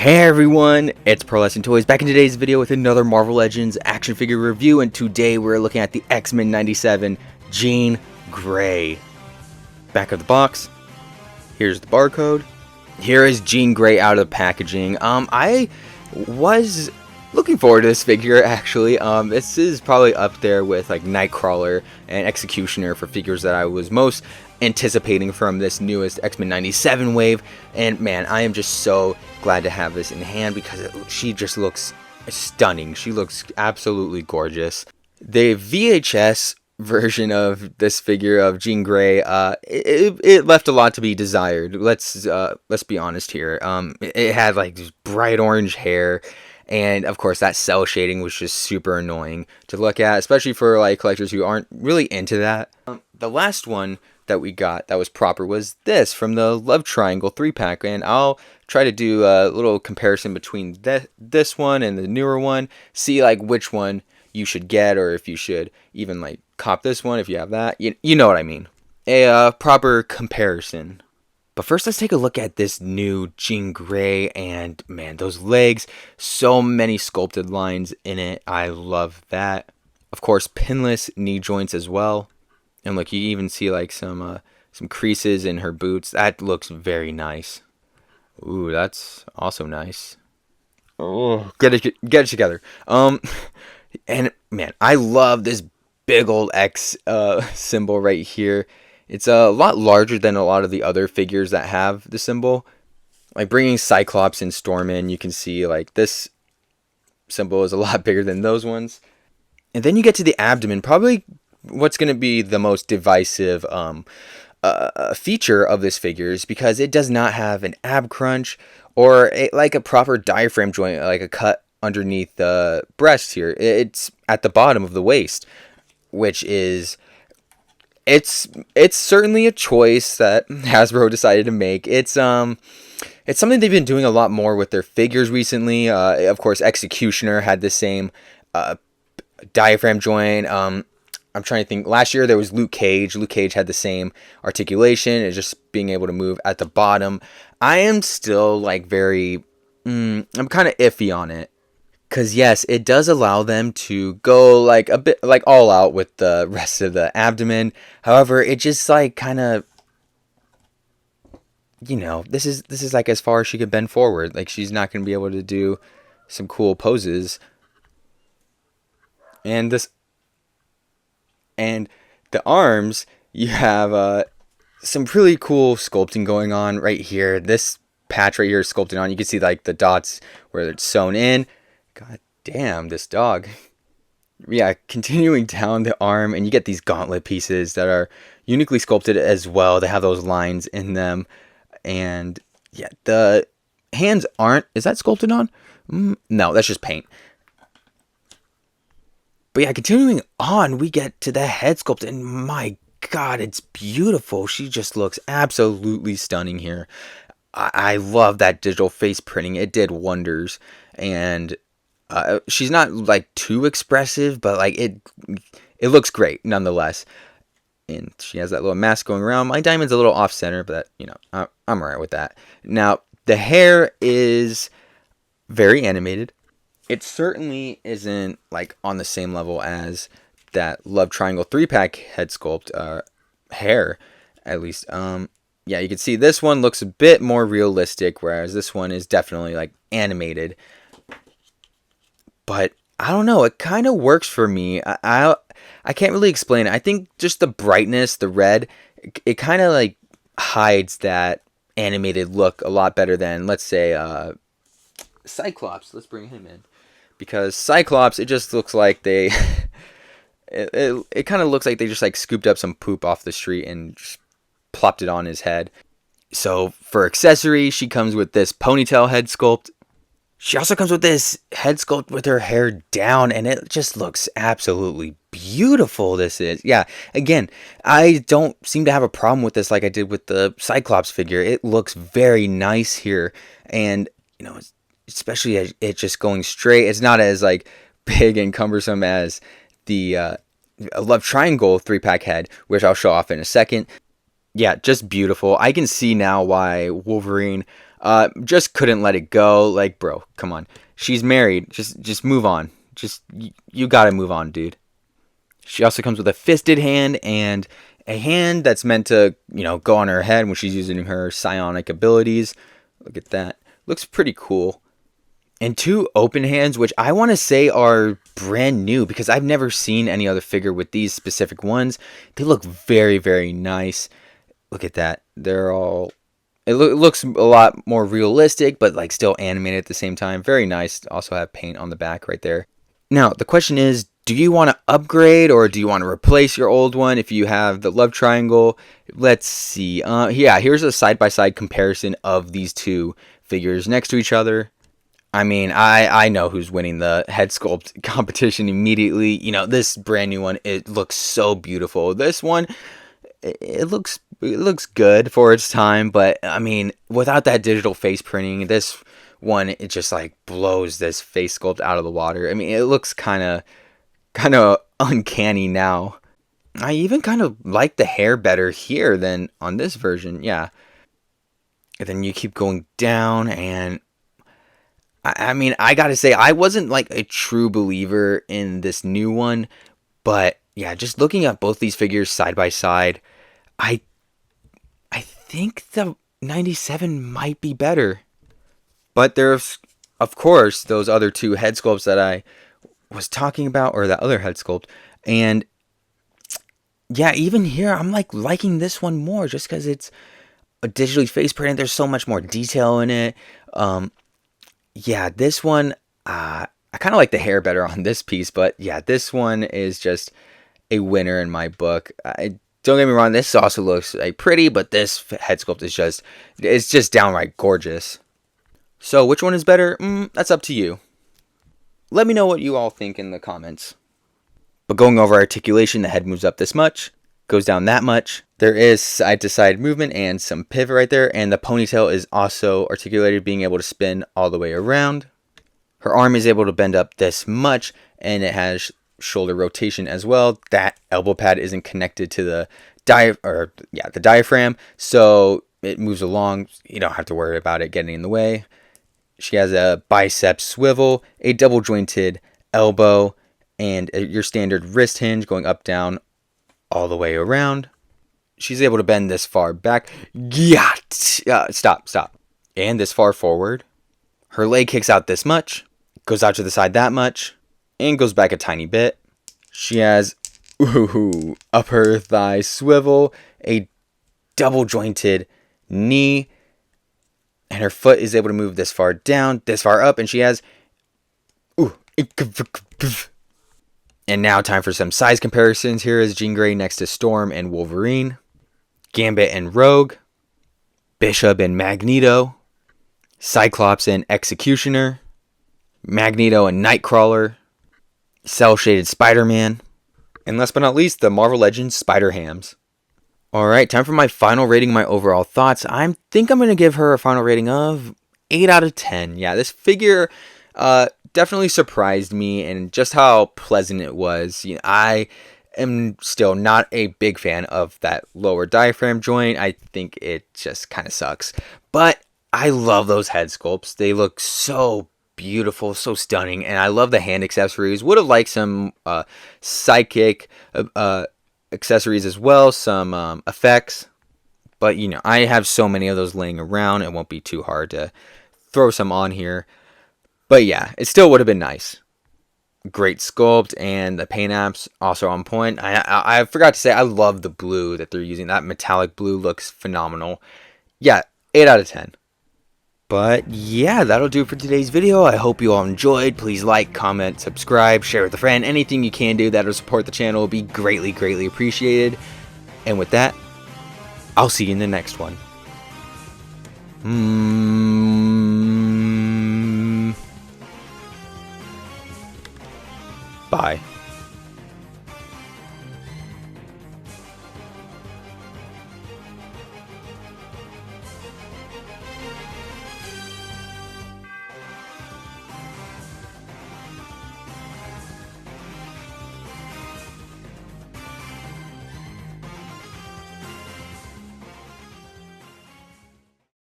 Hey everyone, it's Pearlescent Toys back in today's video with another Marvel Legends action figure review, and today we're looking at the X-Men 97 Jean Grey. Back of the box, here's the barcode. Here is Jean Grey out of the packaging. I was looking forward to this figure actually. This is probably up there with like Nightcrawler and Executioner for figures that I was most anticipating from this newest X-Men 97 wave, and man, I am just so glad to have this in hand because she just looks stunning. She looks absolutely gorgeous. The VHS version of this figure of Jean Grey, it left a lot to be desired. Let's be honest here. It had like this bright orange hair, and of course that cell shading was just super annoying to look at, especially for like collectors who aren't really into that. The last one that we got that was proper was this from the Love Triangle 3-pack, and I'll try to do a little comparison between this one and the newer one, see like which one you should get, or if you should even like cop this one if you have that. You know what I mean. A proper comparison. But first, let's take a look at this new Jean Grey, and man, those legs, so many sculpted lines in it. I love that. Of course, pinless knee joints as well. And look, you even see like some creases in her boots. That looks very nice. Ooh, that's also nice. Oh, get it together. And man, I love this big old X symbol right here. It's a lot larger than a lot of the other figures that have the symbol. Like bringing Cyclops and Storm in, you can see like this symbol is a lot bigger than those ones. And then you get to the abdomen, probably what's going to be the most divisive feature of this figure is because it does not have an ab crunch or like a proper diaphragm joint, like a cut underneath the breast here. It's at the bottom of the waist, which is it's certainly a choice that Hasbro decided to make. It's something they've been doing a lot more with their figures recently. Of course, Executioner had the same diaphragm joint. I'm trying to think. Last year there was Luke Cage. Luke Cage had the same articulation. It's just being able to move at the bottom. I am still like I'm kind of iffy on it. Because yes, it does allow them to go like a bit like all out with the rest of the abdomen. However, it just like kind of, this is like as far as she could bend forward. Like she's not going to be able to do some cool poses. And the arms, you have some really cool sculpting going on right here. This patch right here is sculpted on. You can see like the dots where it's sewn in. God damn, this dog. Yeah, continuing down the arm, and you get these gauntlet pieces that are uniquely sculpted as well. They have those lines in them. And yeah, the hands aren't. Is that sculpted on? No, that's just paint. But yeah, continuing on, we get to the head sculpt, and my God, it's beautiful. She just looks absolutely stunning here. I love that digital face printing. It did wonders. And she's not like too expressive, but like it looks great nonetheless. And she has that little mask going around. My diamond's a little off center, but I'm alright with that. Now, the hair is very animated. It certainly isn't like on the same level as that Love Triangle 3-pack head sculpt hair, at least. Yeah, you can see this one looks a bit more realistic, whereas this one is definitely like animated. But I don't know, it kind of works for me. I can't really explain it. I think just the brightness, the red, it kind of like hides that animated look a lot better than, let's say, Cyclops. Let's bring him in. Because Cyclops, it just looks like they it kind of looks like they just like scooped up some poop off the street and just plopped it on his head. So for accessory, she comes with this ponytail head sculpt. She also comes with this head sculpt with her hair down, and it just looks absolutely beautiful. This is, yeah, again, I don't seem to have a problem with this like I did with the Cyclops figure. It looks very nice here, and especially as it just going straight. It's not as like big and cumbersome as the Love Triangle 3-pack head, which I'll show off in a second. Yeah, just beautiful. I can see now why Wolverine Just couldn't let it go. Like, bro, come on. She's married. Just move on. You gotta move on, dude. She also comes with a fisted hand and a hand that's meant to, go on her head when she's using her psionic abilities. Look at that. Looks pretty cool. And 2 open hands, which I want to say are brand new because I've never seen any other figure with these specific ones. They look very, very nice. Look at that. They're all... It looks a lot more realistic, but like still animated at the same time. Very nice. Also have paint on the back right there. Now, the question is, do you want to upgrade or do you want to replace your old one if you have the love triangle? Let's see. Yeah, here's a side-by-side comparison of these 2 figures next to each other. I mean, I know who's winning the head sculpt competition immediately. This brand new one, it looks so beautiful. This one, it looks good for its time, but I mean, without that digital face printing, this one, it just like blows this face sculpt out of the water. I mean, it looks kind of uncanny now. I even kind of like the hair better here than on this version. Yeah. And then you keep going down, and I mean, I gotta say, I wasn't like a true believer in this new one, but yeah, just looking at both these figures side by side, I think the 97 might be better. But there's, of course, those other 2 head sculpts that I was talking about, or that other head sculpt, and yeah, even here, I'm like liking this one more just because it's a digitally face printed. There's so much more detail in it. Yeah, this one, I kind of like the hair better on this piece, but yeah, this one is just a winner in my book. Don't get me wrong, this also looks like pretty, but this head sculpt is just downright gorgeous. So which one is better? That's up to you. Let me know what you all think in the comments. But going over articulation, the head moves up this much, goes down that much. There is side-to-side movement and some pivot right there, and the ponytail is also articulated, being able to spin all the way around. Her arm is able to bend up this much, and it has shoulder rotation as well. That elbow pad isn't connected to the diaphragm, so it moves along. You don't have to worry about it getting in the way. She has a bicep swivel, a double jointed elbow, and your standard wrist hinge going up, down, all the way around. She's able to bend this far back. Stop. And this far forward. Her leg kicks out this much, goes out to the side that much, and goes back a tiny bit. She has upper thigh swivel, a double jointed knee, and her foot is able to move this far down, this far up, and she has And now time for some size comparisons. Here is Jean Grey next to Storm and Wolverine, Gambit and Rogue, Bishop and Magneto, Cyclops and Executioner, Magneto and Nightcrawler, Cell-Shaded Spider-Man, and last but not least, the Marvel Legends Spider-Hams. Alright, time for my final rating, my overall thoughts. I think I'm going to give her a final rating of 8 out of 10. Yeah, this figure definitely surprised me, and just how pleasant it was. I am still not a big fan of that lower diaphragm joint. I think it just kind of sucks. But I love those head sculpts. They look so beautiful, so stunning, and I love the hand accessories. Would have liked some psychic accessories as well, some effects. But, I have so many of those laying around, it won't be too hard to throw some on here. But yeah, it still would have been nice. Great sculpt, and the paint apps also on point. I forgot to say, I love the blue that they're using. That metallic blue looks phenomenal. Yeah, 8 out of 10. But yeah, that'll do it for today's video. I hope you all enjoyed. Please like, comment, subscribe, share with a friend. Anything you can do that'll support the channel will be greatly, greatly appreciated. And with that, I'll see you in the next one.